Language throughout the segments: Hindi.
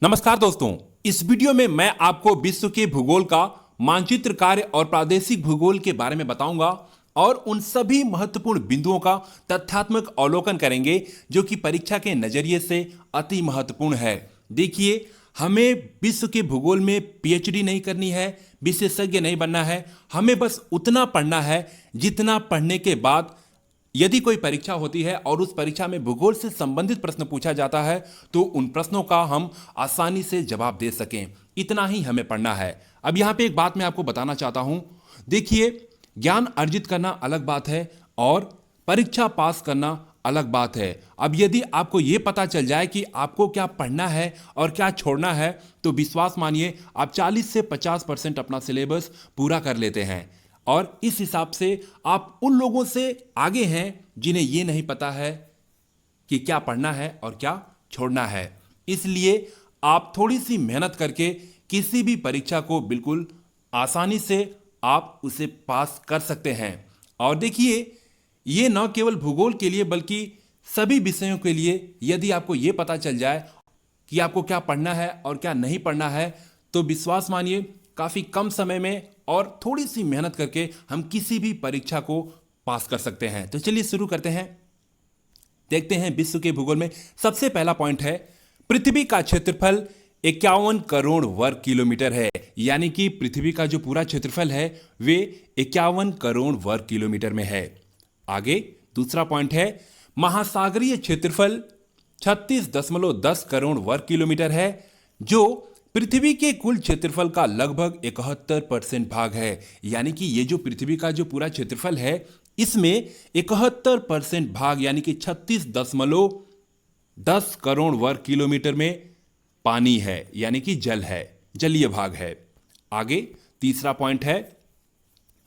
नमस्कार दोस्तों, इस वीडियो में मैं आपको विश्व के भूगोल का मानचित्र कार्य और प्रादेशिक भूगोल के बारे में बताऊंगा और उन सभी महत्वपूर्ण बिंदुओं का तथ्यात्मक अवलोकन करेंगे जो कि परीक्षा के नजरिए से अति महत्वपूर्ण है। देखिए, हमें विश्व के भूगोल में पीएचडी नहीं करनी है, विशेषज्ञ नहीं बनना है। हमें बस उतना पढ़ना है जितना पढ़ने के बाद यदि कोई परीक्षा होती है और उस परीक्षा में भूगोल से संबंधित प्रश्न पूछा जाता है तो उन प्रश्नों का हम आसानी से जवाब दे सकें। इतना ही हमें पढ़ना है। अब यहां पे एक बात मैं आपको बताना चाहता हूं। देखिए, ज्ञान अर्जित करना अलग बात है और परीक्षा पास करना अलग बात है। अब यदि आपको यह पता चल जाए कि आपको क्या पढ़ना है और क्या छोड़ना है तो विश्वास मानिए आप 40 से 50% अपना सिलेबस पूरा कर लेते हैं और इस हिसाब से आप उन लोगों से आगे हैं जिन्हें यह नहीं पता है कि क्या पढ़ना है और क्या छोड़ना है। इसलिए आप थोड़ी सी मेहनत करके किसी भी परीक्षा को बिल्कुल आसानी से आप उसे पास कर सकते हैं। और देखिए, ये न केवल भूगोल के लिए बल्कि सभी विषयों के लिए यदि आपको यह पता चल जाए कि आपको क्या पढ़ना है और क्या नहीं पढ़ना है तो विश्वास मानिए काफी कम समय में और थोड़ी सी मेहनत करके हम किसी भी परीक्षा को पास कर सकते हैं। तो चलिए शुरू करते हैं। देखते हैं विश्व के भूगोल में सबसे पहला पॉइंट है, पृथ्वी का क्षेत्रफल 51 करोड़ वर्ग किलोमीटर है। यानी कि पृथ्वी का जो पूरा क्षेत्रफल है वे 51 करोड़ वर्ग किलोमीटर में है। आगे दूसरा पॉइंट है, महासागरीय क्षेत्रफल 36.10 करोड़ वर्ग किलोमीटर है जो पृथ्वी के कुल क्षेत्रफल का लगभग 71% भाग है। यानी कि ये जो पृथ्वी का जो पूरा क्षेत्रफल है इसमें 71% भाग यानी कि 36.10 करोड़ वर्ग किलोमीटर में पानी है, यानी कि जल है, जलीय भाग है। आगे तीसरा पॉइंट है,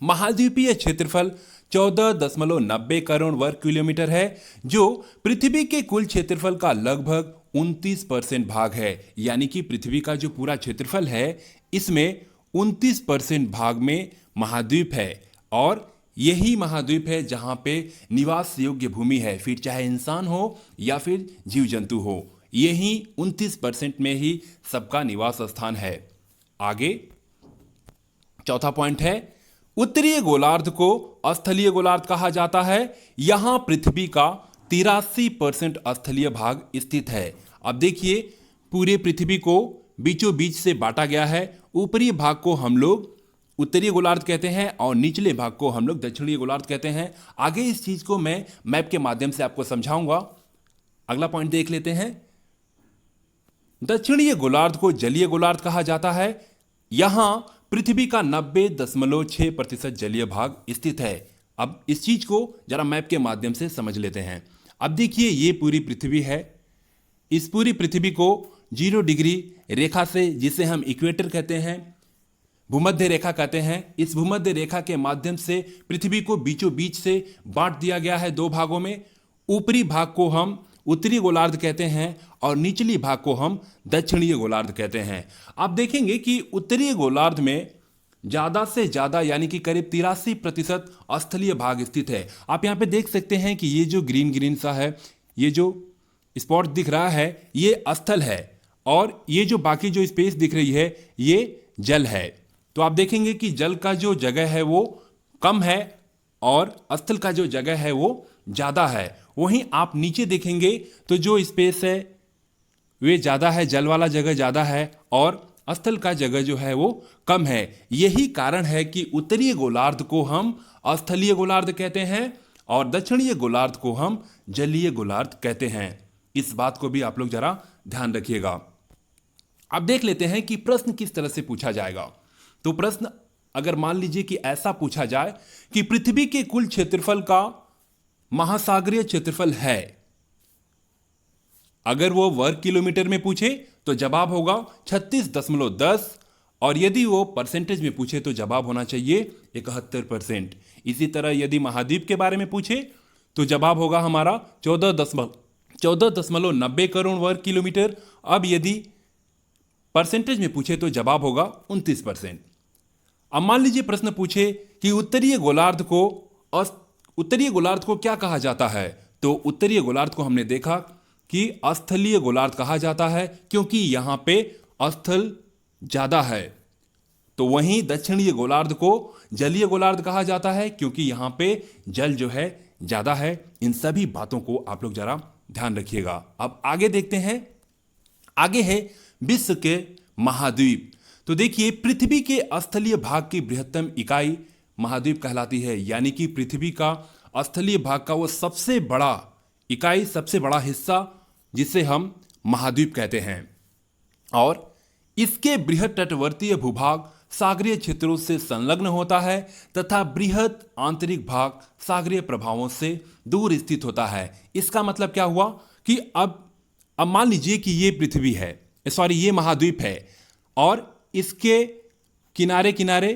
महाद्वीपीय क्षेत्रफल 14.90 करोड़ वर्ग किलोमीटर है जो पृथ्वी के कुल क्षेत्रफल का लगभग 29% भाग है। यानी कि पृथ्वी का जो पूरा क्षेत्रफल है इसमें 29% भाग में महाद्वीप है और यही महाद्वीप है जहां पे निवास योग्य भूमि है, फिर चाहे इंसान हो या फिर जीव जंतु हो, यही 29% में ही सबका निवास स्थान है। आगे चौथा पॉइंट है, उत्तरीय गोलार्ध को स्थलीय गोलार्ध कहा जाता है। यहां पृथ्वी का 83% स्थलीय भाग स्थित है। अब देखिए, पूरे पृथ्वी को बीचों बीच से बांटा गया है। ऊपरी भाग को हम लोग उत्तरीय गोलार्ध कहते हैं और निचले भाग को हम लोग दक्षिणीय गोलार्ध कहते हैं। आगे इस चीज को मैं मैप के माध्यम से आपको समझाऊंगा। अगला पॉइंट देख लेते हैं, दक्षिणीय गोलार्ध को जलीय गोलार्ध कहा जाता है। यहां पृथ्वी का 90.6% जलीय भाग स्थित है। अब इस चीज को जरा मैप के माध्यम से समझ लेते हैं। अब देखिए, ये पूरी पृथ्वी है। इस पूरी पृथ्वी को 0 डिग्री रेखा से, जिसे हम इक्वेटर कहते हैं, भूमध्य रेखा कहते हैं, इस भूमध्य रेखा के माध्यम से पृथ्वी को बीचों बीच से बांट दिया गया है 2 भागों में। ऊपरी भाग को हम उत्तरी गोलार्ध कहते हैं और निचली भाग को हम दक्षिणीय गोलार्ध कहते हैं। आप देखेंगे कि उत्तरीय गोलार्ध में ज्यादा से ज्यादा यानी कि करीब 83% स्थलीय भाग स्थित है। आप यहां पे देख सकते हैं कि ये जो ग्रीन ग्रीन सा है, ये जो स्पॉट दिख रहा है ये स्थल है और ये जो बाकी जो स्पेस दिख रही है ये जल है। तो आप देखेंगे कि जल का जो जगह है वो कम है और स्थल का जो जगह है वो ज्यादा है। वहीं आप नीचे देखेंगे तो जो स्पेस है वे ज्यादा है, जल वाला जगह ज्यादा है और स्थल का जगह जो है वो कम है। यही कारण है कि उत्तरीय गोलार्ध को हम स्थलीय गोलार्ध कहते हैं और दक्षिणीय गोलार्ध को हम जलीय गोलार्ध कहते हैं। इस बात को भी आप लोग जरा ध्यान रखिएगा। अब देख लेते हैं कि प्रश्न किस तरह से पूछा जाएगा। तो प्रश्न अगर मान लीजिए कि ऐसा पूछा जाए कि पृथ्वी के कुल क्षेत्रफल का महासागरीय क्षेत्रफल है, अगर वो वर्ग किलोमीटर में पूछे तो जवाब होगा 36.10 और यदि वो परसेंटेज में पूछे तो जवाब होना चाहिए 71%। इसी तरह यदि महाद्वीप के बारे में पूछे तो जवाब होगा हमारा 14.90 करोड़ वर्ग किलोमीटर। अब यदि परसेंटेज में पूछे तो जवाब होगा 29%। अब मान लीजिए प्रश्न पूछे कि उत्तरीय गोलार्ध को क्या कहा जाता है, तो उत्तरीय गोलार्ध को हमने देखा कि स्थलीय गोलार्ध कहा जाता है क्योंकि यहां पे स्थल ज्यादा है। तो वहीं दक्षिणीय गोलार्ध को जलीय गोलार्ध कहा जाता है क्योंकि यहां पे जल जो है ज्यादा है। इन सभी बातों को आप लोग जरा ध्यान रखिएगा। अब आगे देखते हैं। आगे है विश्व के महाद्वीप। तो देखिए, पृथ्वी के स्थलीय भाग की बृहत्तम इकाई महाद्वीप कहलाती है, यानी कि पृथ्वी का स्थलीय भाग का वो सबसे बड़ा इकाई, सबसे बड़ा हिस्सा जिसे हम महाद्वीप कहते हैं। और इसके बृहद तटवर्तीय भूभाग सागरीय क्षेत्रों से संलग्न होता है तथा बृहद आंतरिक भाग सागरीय प्रभावों से दूर स्थित होता है। इसका मतलब क्या हुआ कि अब मान लीजिए कि ये पृथ्वी है, सॉरी ये महाद्वीप है और इसके किनारे किनारे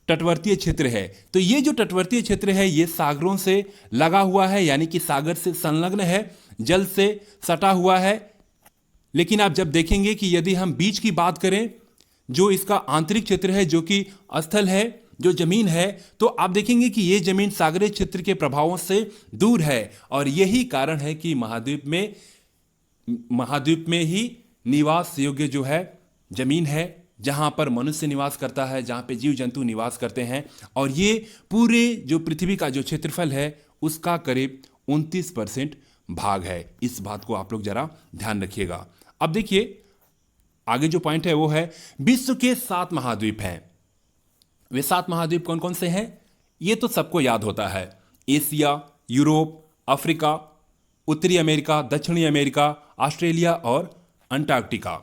तटवर्तीय क्षेत्र है। तो ये जो तटवर्तीय क्षेत्र है ये सागरों से लगा हुआ है, यानी कि सागर से संलग्न है, जल से सटा हुआ है। लेकिन आप जब देखेंगे कि यदि हम बीच की बात करें, जो इसका आंतरिक क्षेत्र है, जो कि स्थल है, जो जमीन है, तो आप देखेंगे कि ये जमीन सागरीय क्षेत्र के प्रभावों से दूर है। और यही कारण है कि महाद्वीप में ही निवास योग्य जो है जमीन है, जहां पर मनुष्य निवास करता है, जहां पे जीव जंतु निवास करते हैं। और ये पूरे जो पृथ्वी का जो क्षेत्रफल है उसका करीब 29% भाग है। इस बात को आप लोग जरा ध्यान रखिएगा। अब देखिए, आगे जो पॉइंट है वो है विश्व के 7 महाद्वीप हैं। वे 7 महाद्वीप कौन कौन से हैं? ये तो सबको याद होता है, एशिया, यूरोप, अफ्रीका, उत्तरी अमेरिका, दक्षिणी अमेरिका, ऑस्ट्रेलिया और अंटार्कटिका।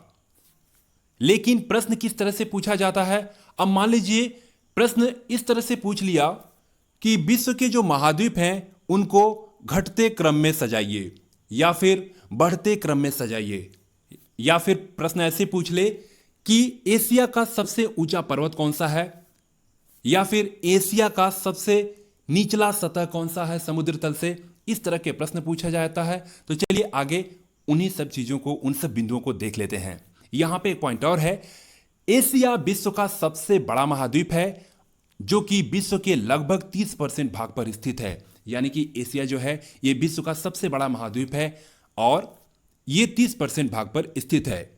लेकिन प्रश्न किस तरह से पूछा जाता है? अब मान लीजिए प्रश्न इस तरह से पूछ लिया कि विश्व के जो महाद्वीप हैं उनको घटते क्रम में सजाइए या फिर बढ़ते क्रम में सजाइए, या फिर प्रश्न ऐसे पूछ ले कि एशिया का सबसे ऊंचा पर्वत कौन सा है, या फिर एशिया का सबसे निचला सतह कौन सा है समुद्र तल से। इस तरह के प्रश्न पूछा जाता है। तो चलिए आगे उन्हीं सब चीजों को, उन सब बिंदुओं को देख लेते हैं। यहां पे एक पॉइंट और है, एशिया विश्व का सबसे बड़ा महाद्वीप है जो कि विश्व के लगभग 30% भाग पर स्थित है। यानी कि एशिया जो है ये विश्व का सबसे बड़ा महाद्वीप है और ये 30% भाग पर स्थित है।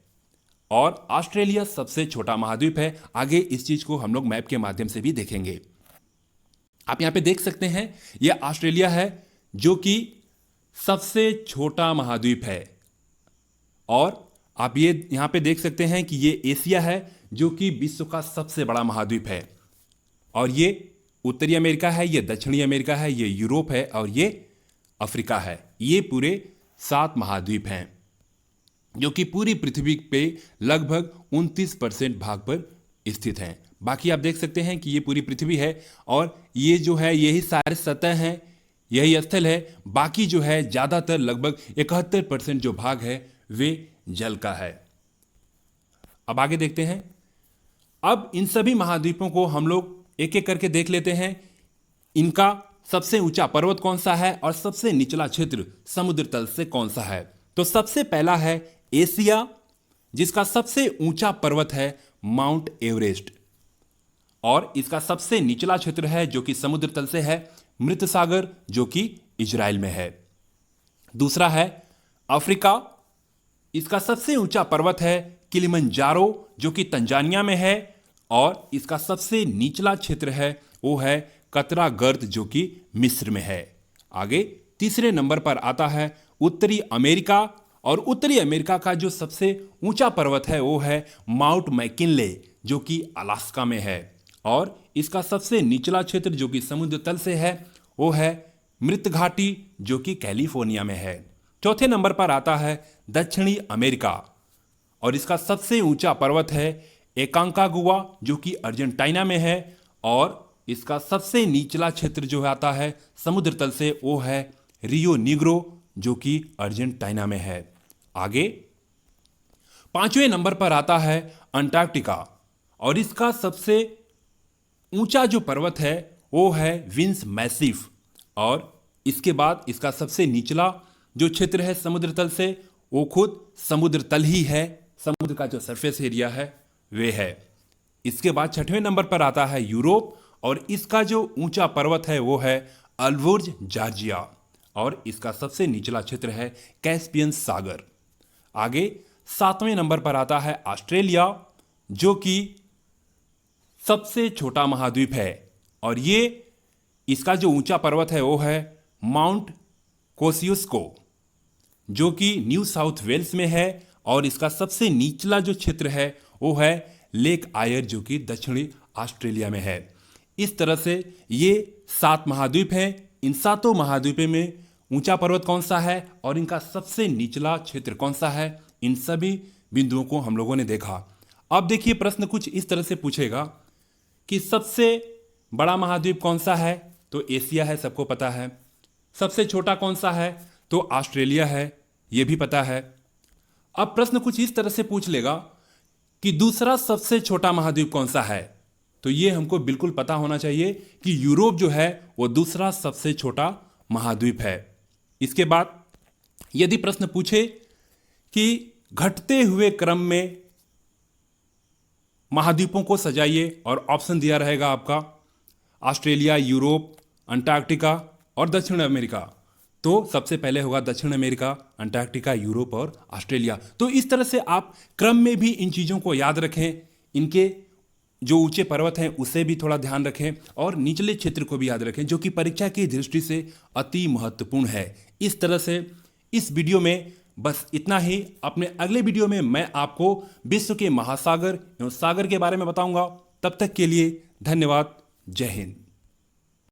और ऑस्ट्रेलिया सबसे छोटा महाद्वीप है। आगे इस चीज को हम लोग मैप के माध्यम से भी देखेंगे। आप यहां पे देख सकते हैं, यह ऑस्ट्रेलिया है जो कि सबसे छोटा महाद्वीप है। और आप ये यहां पे देख सकते हैं कि ये एशिया है जो कि विश्व का सबसे बड़ा महाद्वीप है। और ये उत्तरी अमेरिका है, ये दक्षिणी अमेरिका है, ये यूरोप है और ये अफ्रीका है। ये पूरे 7 महाद्वीप हैं जो कि पूरी पृथ्वी पे लगभग 29% भाग पर स्थित हैं। बाकी आप देख सकते हैं कि ये पूरी पृथ्वी है और ये जो है यही सारे सतह हैं, यही स्थल है। बाकी जो है ज्यादातर लगभग 71% जो भाग है वे जल का है। अब आगे देखते हैं। अब इन सभी महाद्वीपों को हम लोग एक एक करके देख लेते हैं। इनका सबसे ऊंचा पर्वत कौन सा है और सबसे निचला क्षेत्र समुद्र तल से कौन सा है। तो सबसे पहला है एशिया, जिसका सबसे ऊंचा पर्वत है माउंट एवरेस्ट और इसका सबसे निचला क्षेत्र है जो कि समुद्र तल से है मृत सागर, जो कि इजराइल में है। दूसरा है अफ्रीका, इसका सबसे ऊंचा पर्वत है किलिमंजारो जो कि तंजानिया में है और इसका सबसे निचला क्षेत्र है वो है कतरा गर्द जो कि मिस्र में है। आगे तीसरे नंबर पर आता है उत्तरी अमेरिका और उत्तरी अमेरिका का जो सबसे ऊंचा पर्वत है वो है माउंट मैकिनले जो कि अलास्का में है और इसका सबसे निचला क्षेत्र जो कि समुद्र तल से है वो है मृत घाटी जो कि कैलिफोर्निया में है। चौथे नंबर पर आता है दक्षिणी अमेरिका और इसका सबसे ऊंचा पर्वत है एकांकागुआ जो कि अर्जेंटीना में है और इसका सबसे निचला क्षेत्र जो आता है समुद्र तल से वो है रियो निग्रो जो कि अर्जेंटीना में है। आगे पांचवें नंबर पर आता है अंटार्कटिका और इसका सबसे ऊंचा जो पर्वत है वो है विंस मैसिफ और इसके बाद इसका सबसे निचला जो क्षेत्र है समुद्र तल से वो खुद समुद्र तल ही है, समुद्र का जो सरफेस एरिया है वे है। इसके बाद छठवें नंबर पर आता है यूरोप और इसका जो ऊंचा पर्वत है वो है अल्बुर्ज जॉर्जिया और इसका सबसे निचला क्षेत्र है कैस्पियन सागर। आगे 7वें नंबर पर आता है ऑस्ट्रेलिया, जो कि सबसे छोटा महाद्वीप है और ये इसका जो ऊंचा पर्वत है वो है माउंट कोसियुस्को, जो कि न्यू साउथ वेल्स में है और इसका सबसे निचला जो क्षेत्र है वो है लेक आयर, जो कि दक्षिणी ऑस्ट्रेलिया में है। इस तरह से ये 7 महाद्वीप हैं। इन 7 महाद्वीपों में ऊंचा पर्वत कौन सा है और इनका सबसे निचला क्षेत्र कौन सा है, इन सभी बिंदुओं को हम लोगों ने देखा। अब देखिए प्रश्न कुछ इस तरह से पूछेगा कि सबसे बड़ा महाद्वीप कौन सा है, तो एशिया है, सबको पता है। सबसे छोटा कौन सा है, तो ऑस्ट्रेलिया है, यह भी पता है। अब प्रश्न कुछ इस तरह से पूछ लेगा कि दूसरा सबसे छोटा महाद्वीप कौन सा है, तो यह हमको बिल्कुल पता होना चाहिए कि यूरोप जो है वो दूसरा सबसे छोटा महाद्वीप है। इसके बाद यदि प्रश्न पूछे कि घटते हुए क्रम में महाद्वीपों को सजाइए और ऑप्शन दिया रहेगा आपका ऑस्ट्रेलिया, यूरोप, अंटार्कटिका और दक्षिण अमेरिका, तो सबसे पहले होगा दक्षिण अमेरिका, अंटार्कटिका, यूरोप और ऑस्ट्रेलिया। तो इस तरह से आप क्रम में भी इन चीज़ों को याद रखें, इनके जो ऊंचे पर्वत हैं उसे भी थोड़ा ध्यान रखें और निचले क्षेत्र को भी याद रखें, जो कि परीक्षा की दृष्टि से अति महत्वपूर्ण है। इस तरह से इस वीडियो में बस इतना ही। अपने अगले वीडियो में मैं आपको विश्व के महासागर एवं सागर के बारे में बताऊंगा। तब तक के लिए धन्यवाद। जय हिंद।